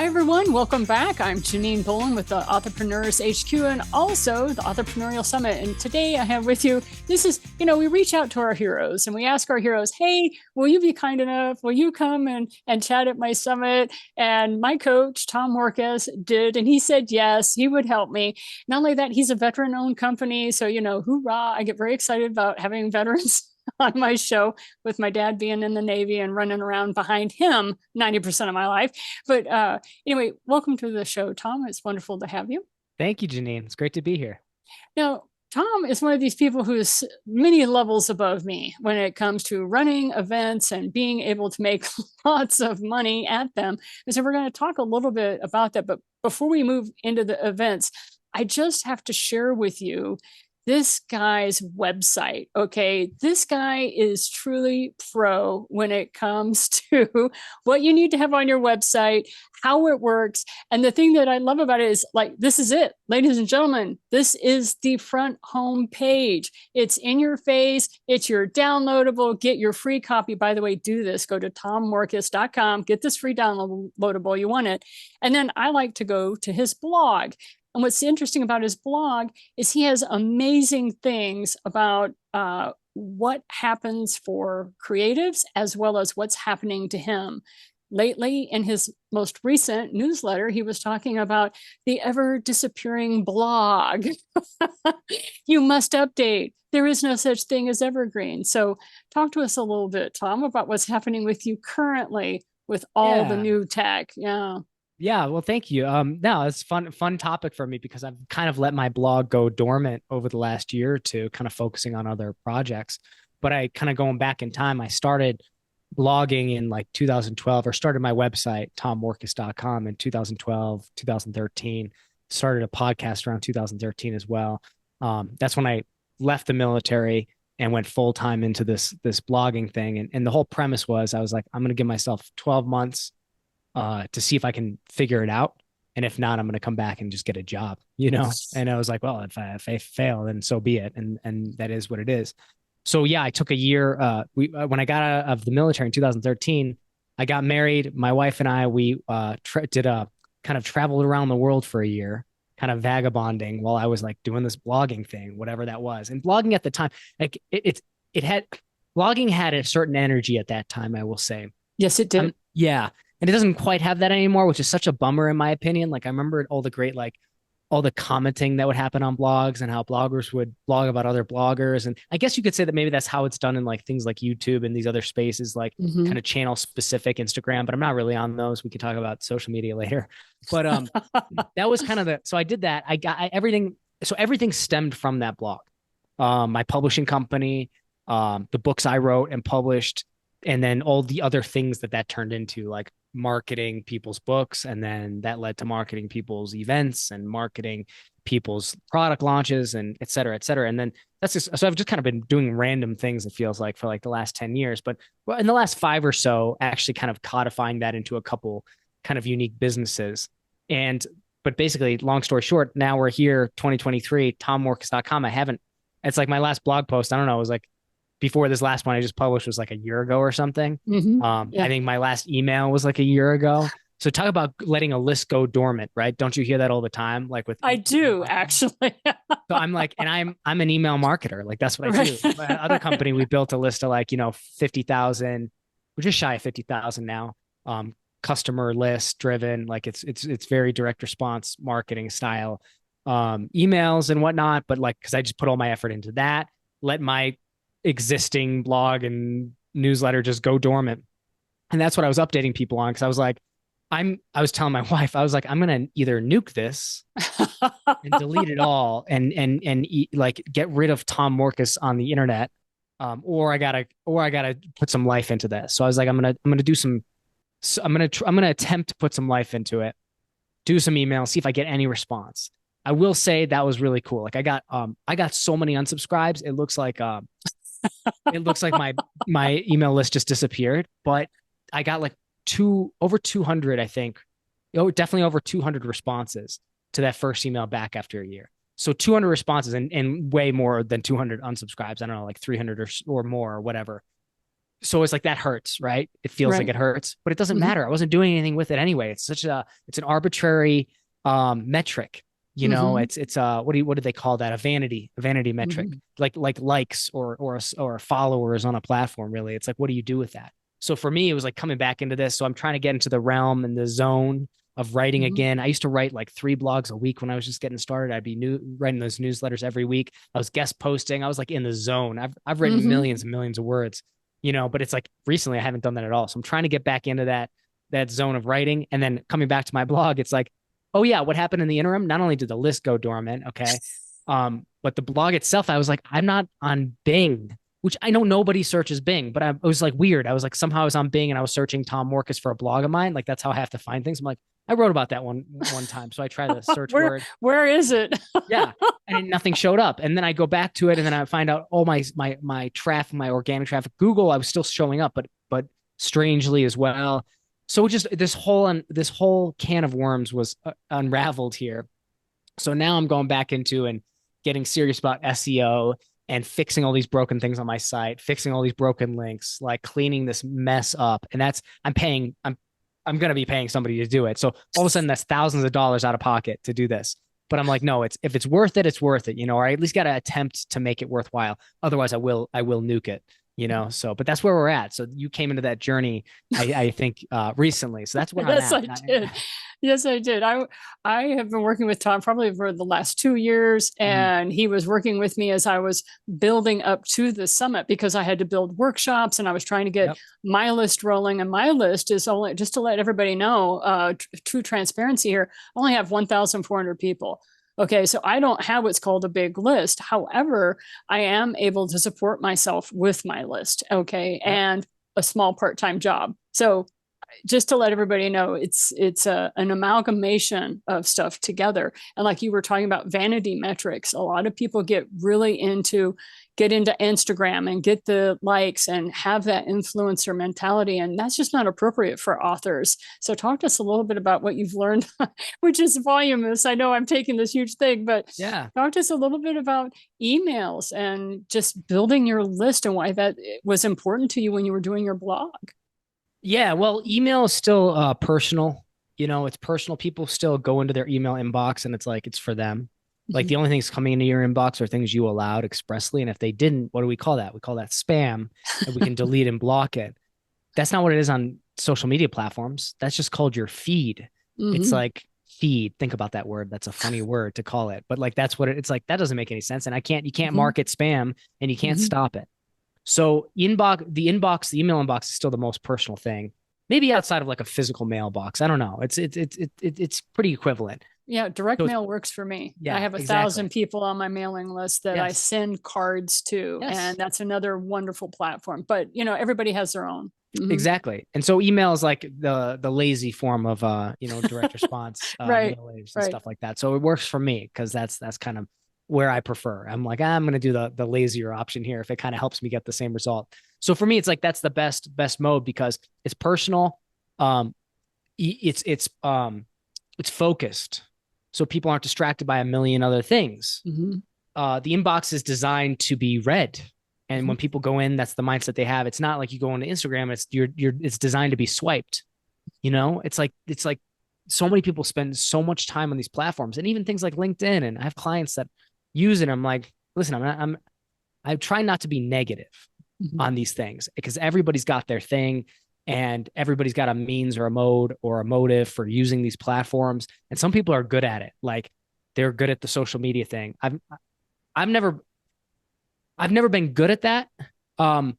Hi, everyone. Welcome back. I'm Janine Bolin with the Authorpreneurs HQ and also the Authorpreneurial Summit. And today I have with you, this is, we reach out to our heroes and we ask our heroes, hey, will you be kind enough? Will you come and chat at my summit? And my coach, Tom Morkes, did. And he said, yes, he would help me. Not only that, he's a veteran-owned company. So, hoorah, I get very excited about having veterans on my show with my dad being in the Navy and running around behind him 90% of my life. But anyway, welcome to the show, Tom. It's wonderful to have you. Thank you, Janine. It's great to be here. Now, Tom is one of these people who's many levels above me when it comes to running events and being able to make lots of money at them. And so we're going to talk a little bit about that. But before we move into the events, I just have to share with you this guy's website. Okay. This guy is truly pro when it comes to what you need to have on your website, how it works. And the thing that I love about it is this is it, ladies and gentlemen, this is the front home page. It's in your face. It's your downloadable, get your free copy. By the way, do this, go to tommorkes.com, get this free downloadable. You want it. And then I like to go to his blog. And what's interesting about his blog is he has amazing things about what happens for creatives as well as what's happening to him. Lately, in his most recent newsletter, he was talking about the ever disappearing blog. You must update. There is no such thing as evergreen. So talk to us a little bit, Tom, about what's happening with you currently with all the new tech. Yeah. Yeah, well, thank you. No, it's fun topic for me because I've kind of let my blog go dormant over the last year or two, kind of focusing on other projects. But I kind of going back in time, I started blogging in like 2012 or started my website, tommorkes.com in 2012, 2013, started a podcast around 2013 as well. That's when I left the military and went full time into this blogging thing. And the whole premise was I was like, I'm going to give myself 12 months to see if I can figure it out. And if not, I'm going to come back and just get a job, And I was like, well, if I fail, then so be it. And that is what it is. So yeah, I took a year. When I got out of the military in 2013, I got married. My wife and I, we did a kind of traveled around the world for a year, kind of vagabonding while I was like doing this blogging thing, whatever that was. And blogging at the time, like blogging had a certain energy at that time, I will say. Yes, it did. Yeah. And it doesn't quite have that anymore, which is such a bummer in my opinion. Like I remember all the great, all the commenting that would happen on blogs and how bloggers would blog about other bloggers. And I guess you could say that maybe that's how it's done in like things like YouTube and these other spaces, like kind of channel specific Instagram, but I'm not really on those. We could talk about social media later, but that was kind of so I did that. Everything. So everything stemmed from that blog, my publishing company, the books I wrote and published, and then all the other things that turned into, like marketing people's books. And then that led to marketing people's events and marketing people's product launches and et cetera, et cetera. And then so I've just kind of been doing random things, it feels like, for like the last 10 years, but in the last 5 or so, actually kind of codifying that into a couple kind of unique businesses. But basically, long story short, now we're here, 2023, tommorkes.com. It's like my last blog post, I don't know, it was like, before this last one I just published was like a year ago or something. I think my last email was like a year ago. So talk about letting a list go dormant, right? Don't you hear that all the time? Like I do actually. So I'm like, and I'm an email marketer. Like that's what I do. At other company, we built a list of like, 50,000, we're just shy of 50,000 now. Customer list driven, like it's very direct response marketing style, emails and whatnot. But like, cause I just put all my effort into that, let my existing blog and newsletter just go dormant. And that's what I was updating people on. Cause I was like, I was telling my wife, I was like, I'm going to either nuke this and delete it all and like get rid of Tom Morkes on the internet. Or I gotta put some life into this. So I was like, I'm going to attempt to put some life into it, do some emails, see if I get any response. I will say that was really cool. Like I got so many unsubscribes. It looks like my email list just disappeared, but I got like over 200, I think. Definitely over 200 responses to that first email back after a year. So 200 responses and way more than 200 unsubscribes. I don't know, like 300 or more or whatever. So it's like that hurts, right? It feels like Right. it hurts, but it doesn't Hmm. matter. I wasn't doing anything with it anyway. It's an arbitrary metric. Hmm. What do they call that? A vanity metric, Hmm. like likes or followers on a platform. Really, it's like, what do you do with that? So for me, it was like coming back into this. So I'm trying to get into the realm and the zone of writing Hmm. again. I used to write like 3 blogs a week when I was just getting started. I'd be writing those newsletters every week. I was guest posting. I was like in the zone. I've written Hmm. millions and millions of words, but it's like recently I haven't done that at all. So I'm trying to get back into that zone of writing. And then coming back to my blog, it's like, oh yeah, what happened in the interim? Not only did the list go dormant, okay, but the blog itself, I was like, I'm not on Bing, which I know nobody searches Bing, but it was like weird. I was like, somehow I was on Bing and I was searching Tom Morkes for a blog of mine. Like that's how I have to find things. I'm like, I wrote about that one time. So I try the search word. Where is it? Yeah. And nothing showed up. And then I go back to it and then I find out, oh, my traffic, my organic traffic, Google, I was still showing up, but strangely as well. So just this whole can of worms was unraveled here. So now I'm going back into and getting serious about SEO and fixing all these broken things on my site, fixing all these broken links, like cleaning this mess up. And I'm going to be paying somebody to do it. So all of a sudden that's thousands of dollars out of pocket to do this. But I'm like, no, if it's worth it, it's worth it, or I at least got to attempt to make it worthwhile. Otherwise I will nuke it, so, but that's where we're at. So you came into that journey, I think, recently. So that's where I'm Yes, I at. did. Yes, I did. I have been working with Tom probably for the last 2 years, Mhm. and he was working with me as I was building up to the summit because I had to build workshops and I was trying to get Yep. my list rolling. And my list is only, just to let everybody know, true transparency here, I only have 1,400 people. Okay, so I don't have what's called a big list. However, I am able to support myself with my list. Okay, Yep. and a small part-time job. So just to let everybody know, it's an amalgamation of stuff together. And like you were talking about vanity metrics, a lot of people get into Instagram and get the likes and have that influencer mentality, and that's just not appropriate for authors. So talk to us a little bit about what you've learned, which is voluminous. I know I'm taking this huge thing, but Yeah. talk to us a little bit about emails and just building your list and why that was important to you when you were doing your blog. Yeah, well, email is still personal. It's personal. People still go into their email inbox and it's like it's for them. Like Mhm. the only things coming into your inbox are things you allowed expressly. And if they didn't, what do we call that? We call that spam, and we can delete and block it. That's not what it is on social media platforms. That's just called your feed. It's Mhm. like feed. Think about that word. That's a funny word to call it. But like that's what it's like. That doesn't make any sense. And you can't Mhm. mark it spam and you can't Mhm. stop it. So the email inbox is still the most personal thing. Maybe outside of like a physical mailbox. I don't know. It's pretty equivalent. Yeah, direct So it's, mail works for me. I yeah, have 1,000 exactly. people on my mailing list that I Yes. send cards to, and Yes. that's another wonderful platform. But everybody has their own. Mhm. Exactly. And so email is like the lazy form of direct response Right, mail waves and right. stuff like that. So it works for me because that's kind of where I prefer. I'm like, I'm gonna do the lazier option here if it kind of helps me get the same result. So for me, it's like that's the best mode because it's personal. Um, it's focused, so people aren't distracted by a million other things. Mhm. The inbox is designed to be read. And Mhm. when people go in, that's the mindset they have. It's not like you go into Instagram. It's designed to be swiped. It's like so many people spend so much time on these platforms and even things like LinkedIn. And I have clients that use it. I'm like, listen, I try not to be negative Mhm. on these things because everybody's got their thing and everybody's got a means or a mode or a motive for using these platforms. And some people are good at it. Like they're good at the social media thing. I've never I've never been good at that. Um,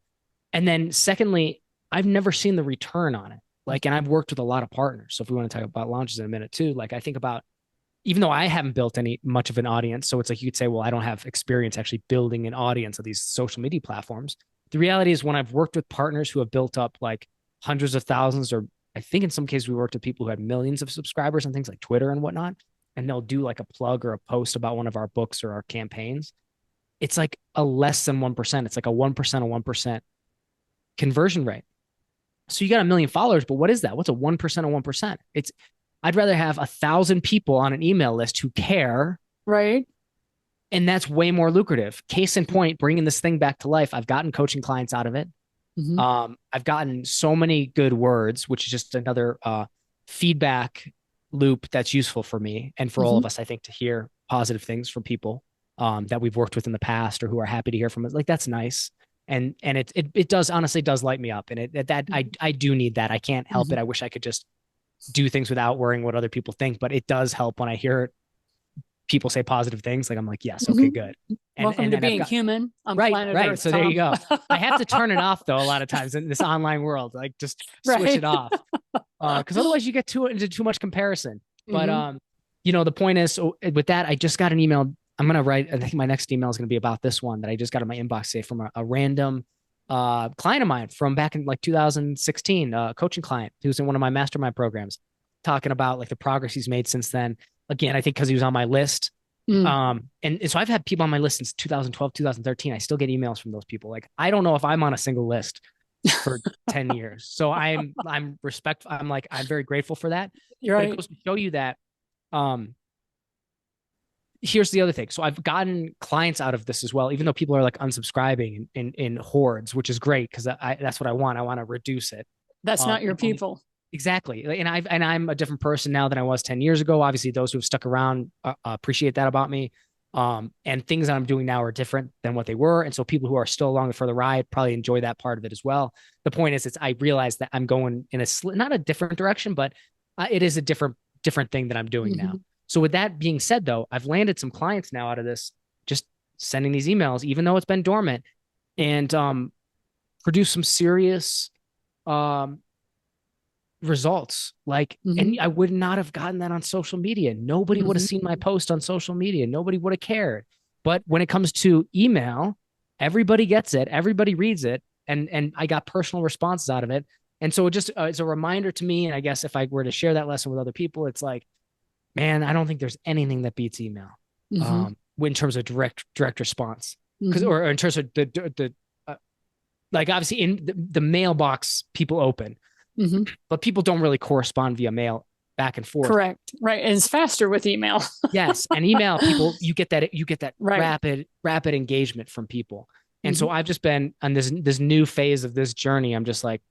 and then secondly, I've never seen the return on it. Like, and I've worked with a lot of partners. So if we want to talk about launches in a minute too, like I think about, even though I haven't built any much of an audience, so it's like you could say, well, I don't have experience actually building an audience of these social media platforms. The reality is when I've worked with partners who have built up like hundreds of thousands, or I think in some cases we worked with people who had millions of subscribers on things like Twitter and whatnot, and they'll do like a plug or a post about one of our books or our campaigns. It's like a less than 1%. It's like a 1% of 1% conversion rate. So you got a million followers, but what is that? What's a 1% of 1%? I'd rather have 1,000 people on an email list who care, Right. and that's way more lucrative. Case in point, bringing this thing back to life. I've gotten coaching clients out of it. Mhm. I've gotten so many good words, which is just another feedback loop that's useful for me and for all Mhm. of us, I think, to hear positive things from people that we've worked with in the past or who are happy to hear from us. Like that's nice. And it does honestly does light me up. And I do need that. I can't help Mhm. it. I wish I could just do things without worrying what other people think, but it does help when I hear people say positive things. Like I'm like, yes, okay, Mhm. good. Welcome And to then I've being got human on right, planet right. Earth, So there you Tom. go. I have to turn it off though a lot of times in this online world, like just switch Right. it off. Because otherwise you get into too much comparison. But Hmm. the point is, so with that, I just got an email. I'm gonna write. I think my next email is gonna be about this one that I just got in my inbox today from a random client of mine from back in like 2016, a coaching client who's in one of my mastermind programs, talking about like the progress he's made since then. Again, I think because he was on my list. Mm. And so I've had people on my list since 2012, 2013. I still get emails from those people. Like I don't know if I'm on a single list for 10 years. So I'm like, I'm very grateful for that. You're But it right. goes to show you that um here's the other thing. So I've gotten clients out of this as well, even though people are like unsubscribing in hordes, which is great because I that's what I want. I want to reduce it. That's not your And only people. exactly. And I'm a different person now than I was 10 years ago. Obviously, those who have stuck around appreciate that about me. And things that I'm doing now are different than what they were. And so people who are still along for the ride probably enjoy that part of it as well. The point is, I realize that I'm going in not a different direction, but it is a different thing that I'm doing now. Hmm. So with that being said, though, I've landed some clients now out of this, just sending these emails, even though it's been dormant, and produce some serious um, results. Like, Hmm. and I would not have gotten that on social media. Nobody would have Hmm. seen my post on social media. Nobody would have cared. But when it comes to email, everybody gets it. Everybody reads it. And I got personal responses out of it. And so it just it's a reminder to me. And I guess if I were to share that lesson with other people, it's like, man, I don't think there's anything that beats email Hmm. in terms of direct response. Because Hmm. or in terms of the like obviously in the mailbox people open, Hmm. but people don't really correspond via mail back and forth. Correct. Right. And it's faster with email. Yes, and email people, you get that Right. rapid engagement from people. And so Hmm. I've just been on this new phase of this journey. I'm just like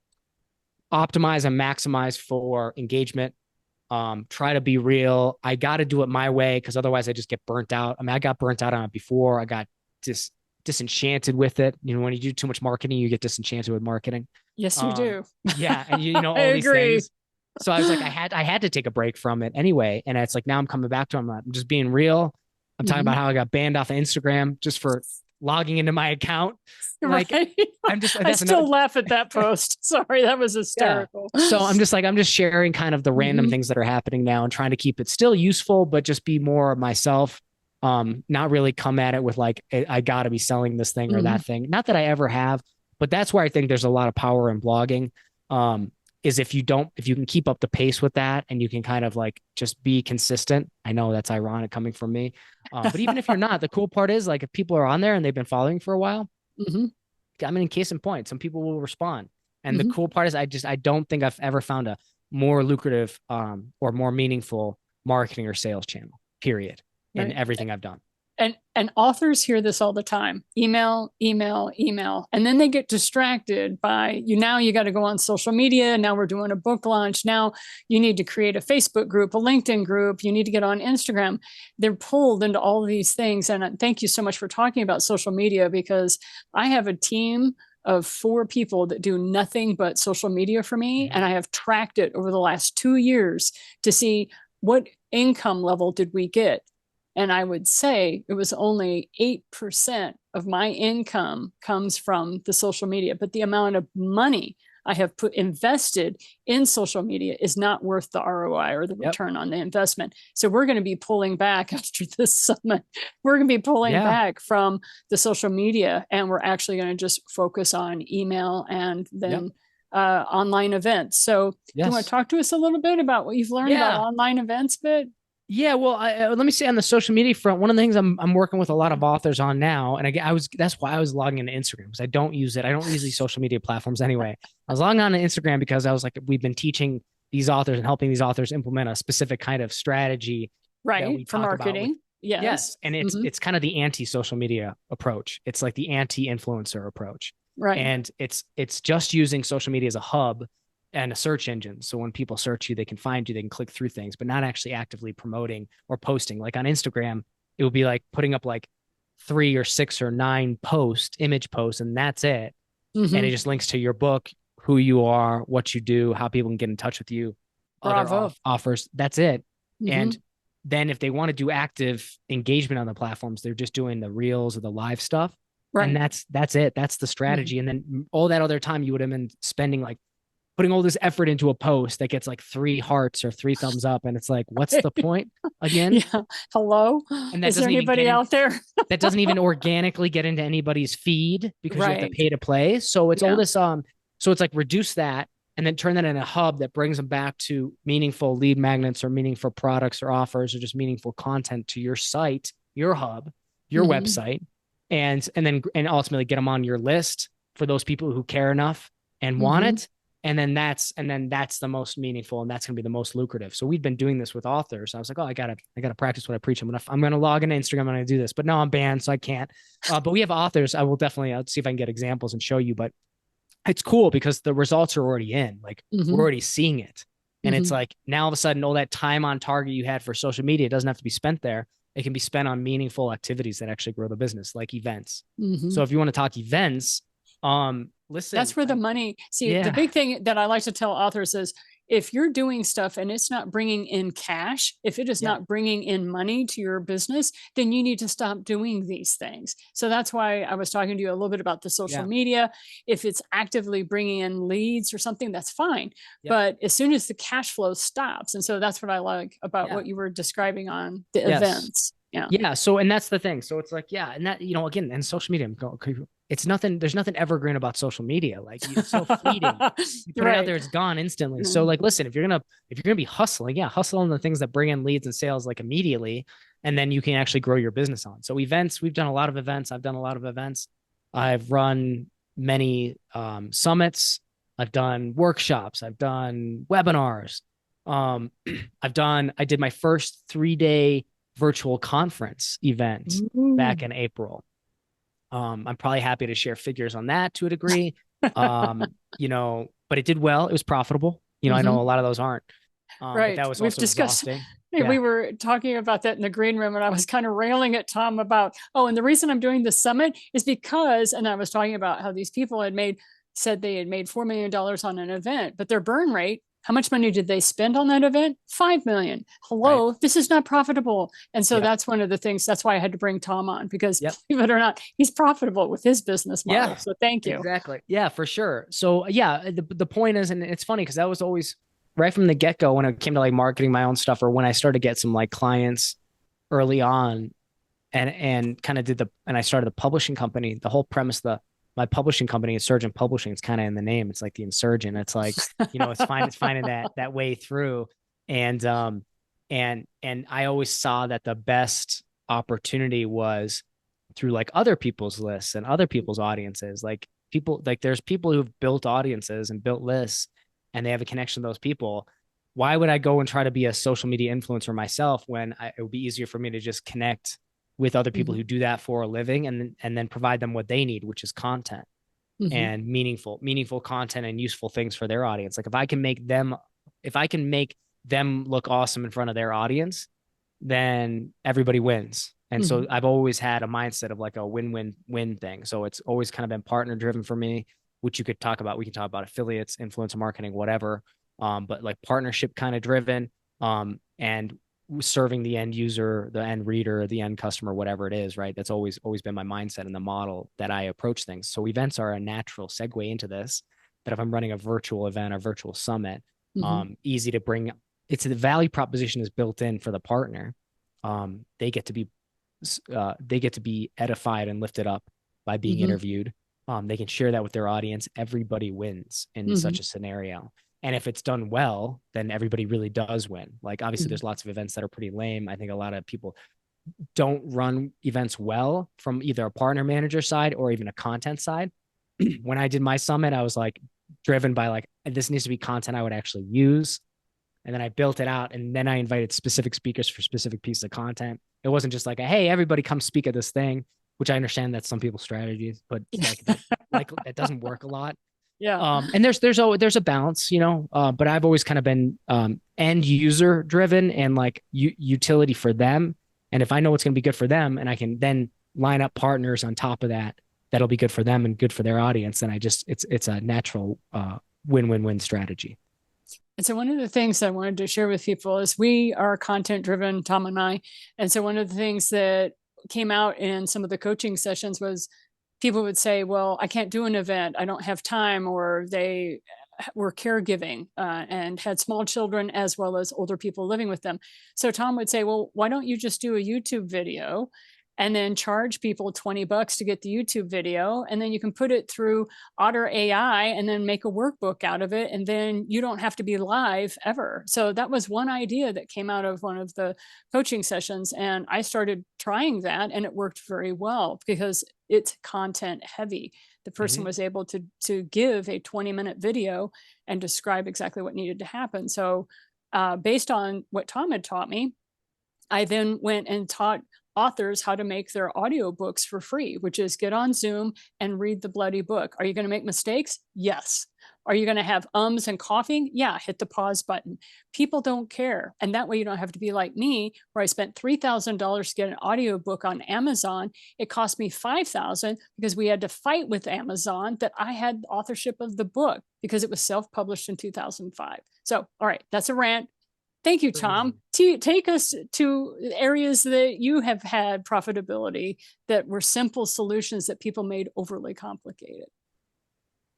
optimize and maximize for engagement. Try to be real. I got to do it my way because otherwise I just get burnt out. I mean, I got burnt out on it before. I got disenchanted with it. When you do too much marketing, you get disenchanted with marketing. Yes, you Um, do. yeah, and I all these agree. things. So I was like, I had to take a break from it anyway. And it's like now I'm coming back to it. I'm just being real. I'm talking Hmm. about how I got banned off of Instagram just for logging into my account. Like Right. I'm just I that's another still laugh at that post. Sorry, that was yeah. hysterical. So I'm just sharing kind of the random Hmm. things that are happening now and trying to keep it still useful, but just be more myself. Not really come at it with like I got to be selling this thing or Hmm. that thing. Not that I ever have, but that's where I think there's a lot of power in blogging. Is if you can keep up the pace with that and you can kind of like just be consistent. I know that's ironic coming from me. But even if you're not, the cool part is like if people are on there and they've been following for a while, Hmm. I mean, case in point, some people will respond. And the Hmm. cool part is I don't think I've ever found a more lucrative or more meaningful marketing or sales channel, period, in Right. everything I've done. And authors hear this all the time. Email, email, email. And then they get distracted by now you got to go on social media. Now we're doing a book launch. Now you need to create a Facebook group, a LinkedIn group. You need to get on Instagram. They're pulled into all of these things. And thank you so much for talking about social media because I have a team of 4 people that do nothing but social media for me. Mhm. And I have tracked it over the last 2 years to see what income level did we get. And I would say it was only 8% of my income comes from the social media, but the amount of money I have invested in social media is not worth the ROI or the Yep. return on the investment. So we're going to be pulling back after this summit. We're going to be pulling Yeah. back from the social media, and we're actually going to just focus on email and Yep. then online events. So do you want to Yes. talk to us a little bit about what you've learned about Yeah. online events, but Yeah, well, let me say on the social media front, one of the things I'm working with a lot of authors on now, and I was that's why I was logging into Instagram because I don't use it. I don't use these social media platforms anyway. I was logging on to Instagram because I was like, we've been teaching these authors and helping these authors implement a specific kind of strategy that right we for talk about with marketing? Yes. yes, and it's Hmm. it's kind of the anti social media approach. It's like the anti influencer approach. Right. And it's just using social media as a hub and a search engine. So when people search you, they can find you, they can click through things, but not actually actively promoting or posting. Like on Instagram, it would be like putting up like 3 or 6 or 9 image posts, and that's it. And it Mm-hmm. just links to your book, who you are, what you do, how people can get in touch with you, other Bravo. offers. That's it. Mm-hmm. And then if they want to do active engagement on the platforms, they're just doing the reels or the live stuff. And Right. that's it. That's the Mm-hmm. strategy. And then all that other time you would have been spending like putting all this effort into a post that gets like 3 hearts or 3 thumbs up. And it's like, what's the point again? Yeah. Hello. And that Is there doesn't even get anybody in, out there? that doesn't even organically get into anybody's feed because you have to Right. pay to play. So it's all Yeah. this, so it's like reduce that and then turn that in a hub that brings them back to meaningful lead magnets or meaningful products or offers or just meaningful content to your site, your hub, your Mm-hmm. website, and ultimately get them on your list for those people who care enough and want Mm-hmm. it. And then that's the most meaningful, and that's going to be the most lucrative. So we've been doing this with authors. I was like, oh, I gotta practice what I preach. I'm gonna log into Instagram. I'm gonna do this, but no, I'm banned, so I can't. But we have authors. I will definitely, I'll see if I can get examples and show you. But it's cool because the results are already in. Like we're Mm-hmm. already seeing it. And it's Mm-hmm. like now all of a sudden, all that time on target you had for social media doesn't have to be spent there. It can be spent on meaningful activities that actually grow the business, like events. Mm-hmm. So if you want to talk events, listen, That's where the money, see, the yeah, big thing that I like to tell authors is if you're doing stuff and it's not bringing in cash, if it is yeah, not bringing in money to your business, then you need to stop doing these things. So that's why I was talking to you a little bit about the social yeah, media. If it's actively bringing in leads or something, that's fine. yep, But as soon as the cash flow stops, and so that's what I like about yeah, what you were describing on the yes. events. Yeah. Yeah. So, and that's the thing. So it's like, yeah. And that, again, and social media, it's nothing, there's nothing evergreen about social media. Like it's so fleeting. You put it out Right. there, it's gone instantly. So Mm-hmm. like, listen, if you're going to be hustling, yeah, hustle on the things that bring in leads and sales like immediately. And then you can actually grow your business on. So events, we've done a lot of events. I've done a lot of events. I've run many summits. I've done workshops. I've done webinars. Um, I did my first 3-day virtual conference event back in April. I'm probably happy to share figures on that to a degree. But it did well. It was profitable. I know Mm-hmm. a lot of those aren't. But Right. that was We've also discussed, exhausting. we Yeah. were talking about that in the green room, and I was kind of railing at Tom about, oh, and the reason I'm doing the summit is because, and I was talking about how these people said they had made $4 million on an event, but their burn rate, how much money did they spend on that event? 5 million. Right. Hello, this is not profitable. And so Yep. that's one of the things, that's why I had to bring Tom on, because Yep. believe it or not, he's profitable with his business model. Yeah. So thank you. Exactly. Yeah, for sure. So yeah, the point is, and it's funny because that was always right from the get-go when it came to like marketing my own stuff or when I started to get some like clients early on and kind of and I started the publishing company. The whole premise, my publishing company, Insurgent Publishing, it's kind of in the name. It's like the insurgent. It's like, it's finding that way through. And and I always saw that the best opportunity was through like other people's lists and other people's audiences. There's people who've built audiences and built lists and they have a connection to those people. Why would I go and try to be a social media influencer myself when it would be easier for me to just connect with other people Mm-hmm. who do that for a living and then provide them what they need, which is content Mm-hmm. and meaningful content and useful things for their audience. Like if I can make them look awesome in front of their audience, then everybody wins. And Mm-hmm. so I've always had a mindset of like a win-win-win thing. So it's always kind of been partner driven for me, which you could talk about. We can talk about affiliates, influencer marketing, whatever. But like partnership kind of driven, and serving the end user, the end reader, the end customer, whatever it is, right? That's always been my mindset and the model that I approach things. So events are a natural segue into this. That if I'm running a virtual event or virtual summit, Mm-hmm. easy to bring. It's the value proposition is built in for the partner. They get to be edified and lifted up by being Mm-hmm. interviewed. They can share that with their audience. Everybody wins in Mm-hmm. such a scenario. And if it's done well, then everybody really does win. Like obviously Mm-hmm. there's lots of events that are pretty lame. I think a lot of people don't run events well from either a partner manager side or even a content side. When I did my summit, I was like driven by like, this needs to be content I would actually use. And then I built it out and then I invited specific speakers for specific pieces of content. It wasn't just like, hey, everybody come speak at this thing, which I understand that's some people's strategies, but like that doesn't work a lot. Yeah. And there's a balance, but I've always kind of been end user driven and like utility for them. And if I know what's going to be good for them, and I can then line up partners on top of that, that'll be good for them and good for their audience, then it's a natural win-win-win strategy. And so one of the things I wanted to share with people is we are content driven, Tom and I. And so one of the things that came out in some of the coaching sessions was people would say, well, I can't do an event, I don't have time, or they were caregiving and had small children as well as older people living with them. So Tom would say, well, why don't you just do a YouTube video and then charge people $20 to get the YouTube video, and then you can put it through Otter AI and then make a workbook out of it, and then you don't have to be live ever. So that was one idea that came out of one of the coaching sessions, and I started trying that, and it worked very well because it's content heavy. The person was able to give a 20-minute video and describe exactly what needed to happen. So based on what Tom had taught me, I then went and taught authors how to make their audiobooks for free, which is get on Zoom and read the bloody book. Are you going to make mistakes? Yes. Are you going to have ums and coughing? Yeah, hit the pause button. People don't care. And that way you don't have to be like me, where I spent $3,000 to get an audiobook on Amazon. It cost me $5,000 because we had to fight with Amazon that I had authorship of the book because it was self-published in 2005. So, all right, that's a rant. Thank you, Tom. Take us to areas that you have had profitability that were simple solutions that people made overly complicated.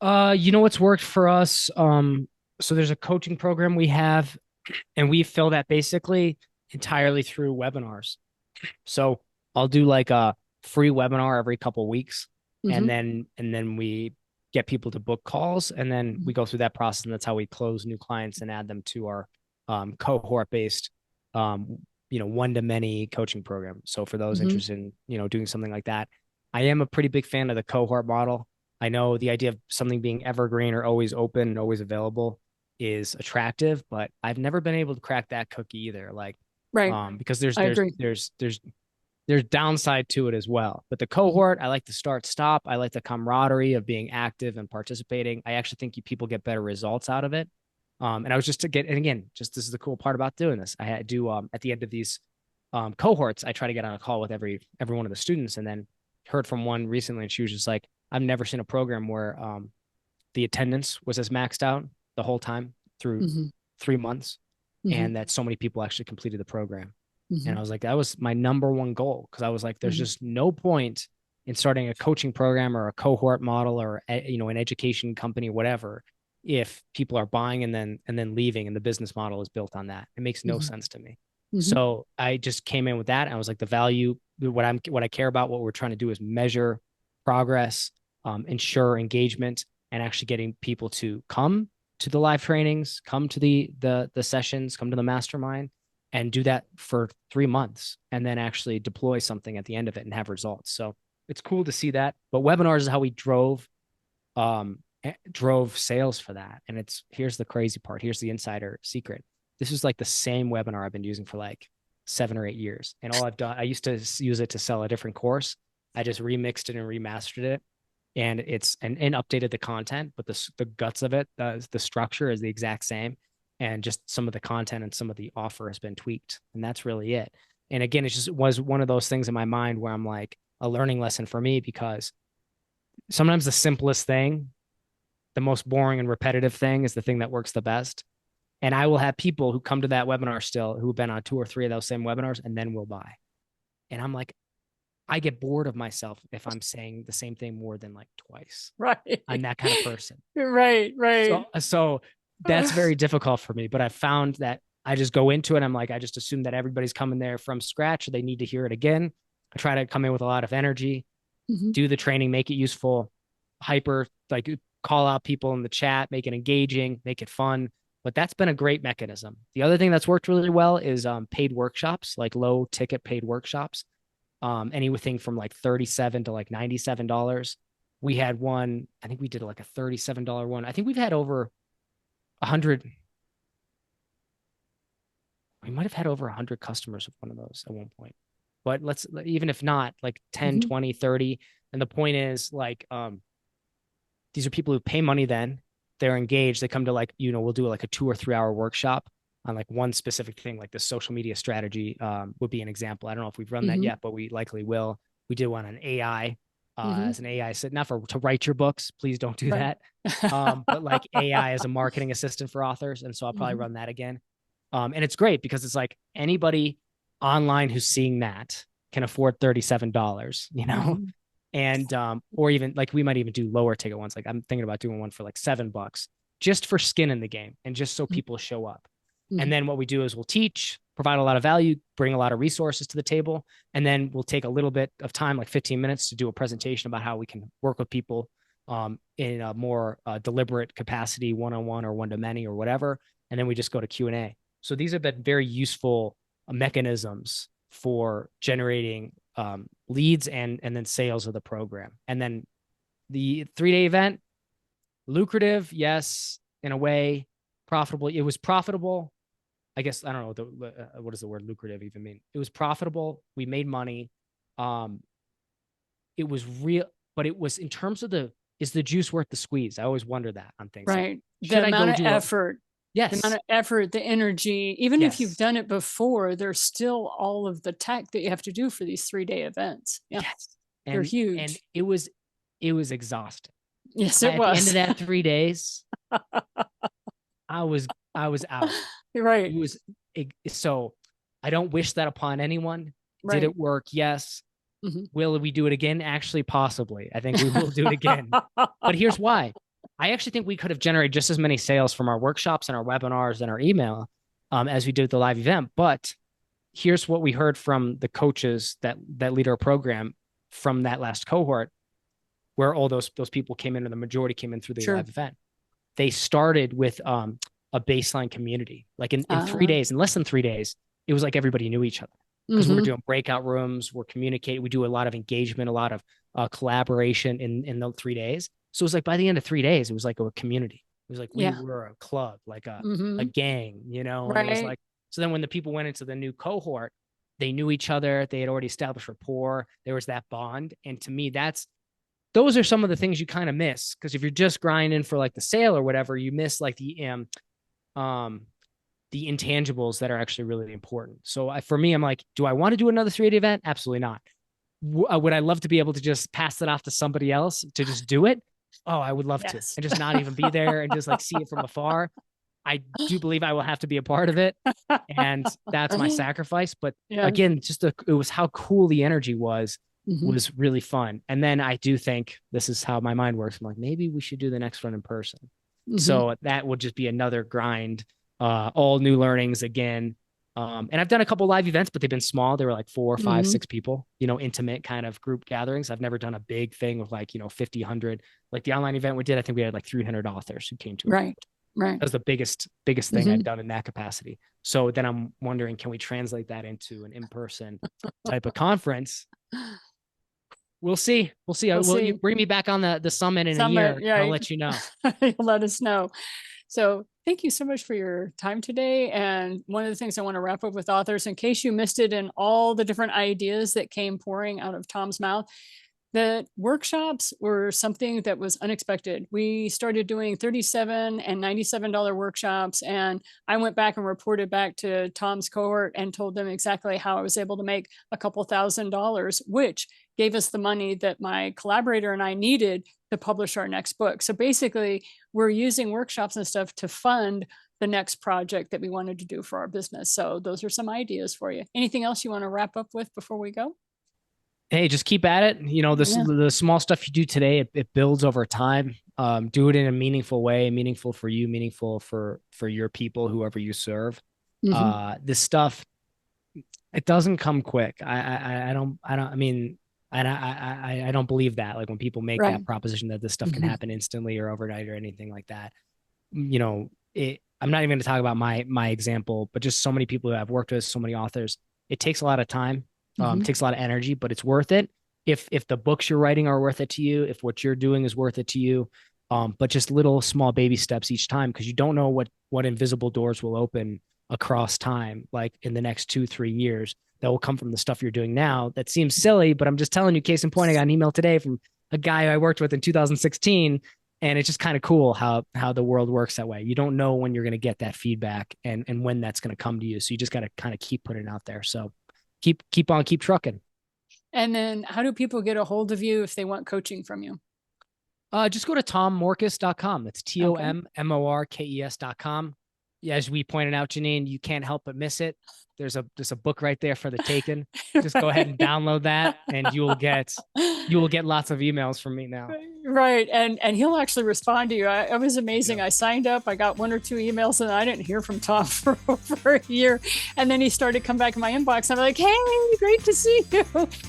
What's worked for us? So there's a coaching program we have, and we fill that basically entirely through webinars. So I'll do like a free webinar every couple of weeks, and then we get people to book calls, and then we go through that process, and that's how we close new clients and add them to our cohort-based, one-to-many coaching program. So for those interested in, doing something like that, I am a pretty big fan of the cohort model. I know the idea of something being evergreen or always open and always available is attractive, but I've never been able to crack that cookie either. Like, right. Because there's downside to it as well. But the cohort, I like the start-stop. I like the camaraderie of being active and participating. I actually think people get better results out of it. And I was just and again, this is the cool part about doing this. I do at the end of these cohorts, I try to get on a call with every one of the students, and then heard from one recently, and she was just like, I've never seen a program where the attendance was as maxed out the whole time through 3 months, and that so many people actually completed the program. And I was like, that was my number one goal, because I was like, there's just no point in starting a coaching program or a cohort model or an education company, whatever, if people are buying and then leaving, and the business model is built on that. It makes no sense to me. So I just came in with that. And I was like, the value, what I care about, what we're trying to do is measure progress, ensure engagement, and actually getting people to come to the live trainings, come to the sessions, come to the mastermind, and do that for 3 months, and then actually deploy something at the end of it and have results. So it's cool to see that. But webinars is how we drove sales for that. And here's the crazy part. Here's the insider secret. This is like the same webinar I've been using for like 7 or 8 years. And all I've done, I used to use it to sell a different course. I just remixed it and remastered it, and and updated the content, but the guts of it, the structure is the exact same. And just some of the content and some of the offer has been tweaked. And that's really it. And again, was one of those things in my mind where I'm like, a learning lesson for me, because sometimes the simplest thing, the most boring and repetitive thing, is the thing that works the best. And I will have people who come to that webinar still who've been on 2 or 3 of those same webinars and then will buy. And I'm like, I get bored of myself if I'm saying the same thing more than like twice. Right. I'm that kind of person. Right. So that's very difficult for me. But I found that I just go into it. I'm like, I just assume that everybody's coming there from scratch. They need to hear it again. I try to come in with a lot of energy, do the training, make it useful, call out people in the chat, make it engaging, make it fun. But that's been a great mechanism. The other thing that's worked really well is paid workshops, like low ticket paid workshops. Anything from like $37 to like $97. We had one, I think we did like a $37 one. I think we've had over 100. We might have had over 100 customers of one of those at one point. but even if not, like 10, Mhm. 20, 30. And the point is like, these are people who pay money then. They're engaged. They come to like, we'll do like a 2 or 3 hour workshop on like one specific thing, like the social media strategy would be an example. I don't know if we've run that Mhm. yet, but we likely will. We did one on AI Mhm. as an AI, not for to write your books. Please don't do Right. that. But like AI as a marketing assistant for authors. And so I'll probably Mhm. run that again. And it's great because it's like anybody online who's seeing that can afford $37, Mhm. and or even like we might even do lower ticket ones. Like I'm thinking about doing one for like $7 just for skin in the game and just so people show up. And Mhm. then what we do is we'll teach, provide a lot of value, bring a lot of resources to the table, and then we'll take a little bit of time, like 15 minutes, to do a presentation about how we can work with people in a more deliberate capacity, one-on-one or one-to-many or whatever. And then we just go to Q&A. So these have been very useful mechanisms for generating leads and then sales of the program. And then the 3-day event, lucrative, yes, in a way, profitable. It was profitable. I guess I don't know what does the word lucrative even mean. It was profitable. We made money. Um, it was real, but it was in terms of is the juice worth the squeeze? I always wonder that on things like, Right. The should I amount go of do a effort, the amount yes, of effort, the energy, even if you've yes, done it before, there's still all of the tech that you have to do for these 3-day events. Yeah. yes, They're and huge. it was exhausting. Yes, it At the end of was. that 3 days, I was out. You're It right. was so I don't wish that upon anyone. Did Right. it work? Yes. Mhm. Will we do it again? Actually, possibly. I think we will do it again. But here's why. I actually think we could have generated just as many sales from our workshops and our webinars and our email as we did the live event. But here's what we heard from the coaches that lead our program from that last cohort, where all those people came in, and the majority came in through the Sure. live event. They started with a baseline community. Like in three Uh, days, in less than 3 days, it was like everybody knew each other because we were mhm. doing breakout rooms, we're communicating, we do a lot of engagement, a lot of collaboration in the 3 days. So it was like by the end of 3 days, it was like a community. It was like we Yeah. were a club, like a Mhm. gang, and it was Right. like so then when the people went into the new cohort, they knew each other, they had already established rapport, there was that bond. And to me, those are some of the things you kind of miss because if you're just grinding for like the sale or whatever, you miss like um the intangibles that are actually really important. So for me, I'm like, do I want to do another 3-day event? Absolutely not. Would I love to be able to just pass it off to somebody else to just do it? Oh, I would love to, Yes. and just not even be there and just like see it from afar. I do believe I will have to be a part of it, and that's my sacrifice. But Yeah. again, it was how cool the energy Mhm. was really fun. And then I do think this is how my mind works. I'm like, maybe we should do the next one in person. Mhm. So that would just be another grind, all new learnings again. And I've done a couple live events, but they've been small. They were like 4, 5, Mhm. 6 people, intimate kind of group gatherings. I've never done a big thing with like, 50, 100. Like the online event we did, I think we had like 300 authors who came to it. Right. Right. That was the biggest thing I've Mhm. done in that capacity. So then I'm wondering, can we translate that into an in-person type of conference? We'll see. We'll see. We'll Will you see. bring me back on the summit in a Summit. year? I'll Yeah. let you know. You'll let us know. So thank you so much for your time today. And one of the things I want to wrap up with authors, in case you missed it in all the different ideas that came pouring out of Tom's mouth, the workshops were something that was unexpected. We started doing $37 and $97 workshops, and I went back and reported back to Tom's cohort and told them exactly how I was able to make a couple $1,000s, which gave us the money that my collaborator and I needed to publish our next book. So basically, we're using workshops and stuff to fund the next project that we wanted to do for our business. So those are some ideas for you. Anything else you want to wrap up with before we go? Hey, just keep at it. Yeah. The small stuff you do today, it builds over time. Do it in a meaningful way, meaningful for you, meaningful for your people, whoever you serve. Mm-hmm. This stuff, it doesn't come quick. I don't. I mean, I don't believe that. Like when people make Right. that proposition that this stuff can Mm-hmm. happen instantly or overnight or anything like that. I'm not even going to talk about my example, but just so many people who I've worked with, so many authors. It takes a lot of time, Mm-hmm. takes a lot of energy, but it's worth it. If the books you're writing are worth it to you, if what you're doing is worth it to you, but just little small baby steps each time because you don't know what invisible doors will open across time, like in the next 2, 3 years that will come from the stuff you're doing now. That seems silly, but I'm just telling you, case in point, I got an email today from a guy I worked with in 2016. And it's just kind of cool how the world works that way. You don't know when you're going to get that feedback and when that's going to come to you. So you just got to kind of keep putting it out there. So keep trucking. And then how do people get a hold of you if they want coaching from you? Just go to tommorkes.com. That's TOMMORKES.com. Yeah, as we pointed out, Janine, you can't help but miss it. There's a book right there for the taken. Just go ahead and download that, and you will get lots of emails from me now. Right. And he'll actually respond to you. It was amazing. Yeah. I signed up, I got 1 or 2 emails, and I didn't hear from Tom for over a year. And then he started to come back in my inbox. I'm like, hey, great to see you.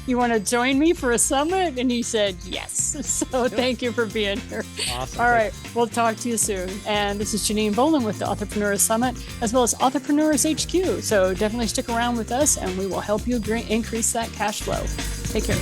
You want to join me for a summit? And he said, yes. So thank you for being here. Awesome. All right. We'll talk to you soon. And this is Janine Boland with the Authorpreneur Summit, as well as Authorpreneurs HQ. So definitely stick around with us, and we will help you increase that cash flow. Take care.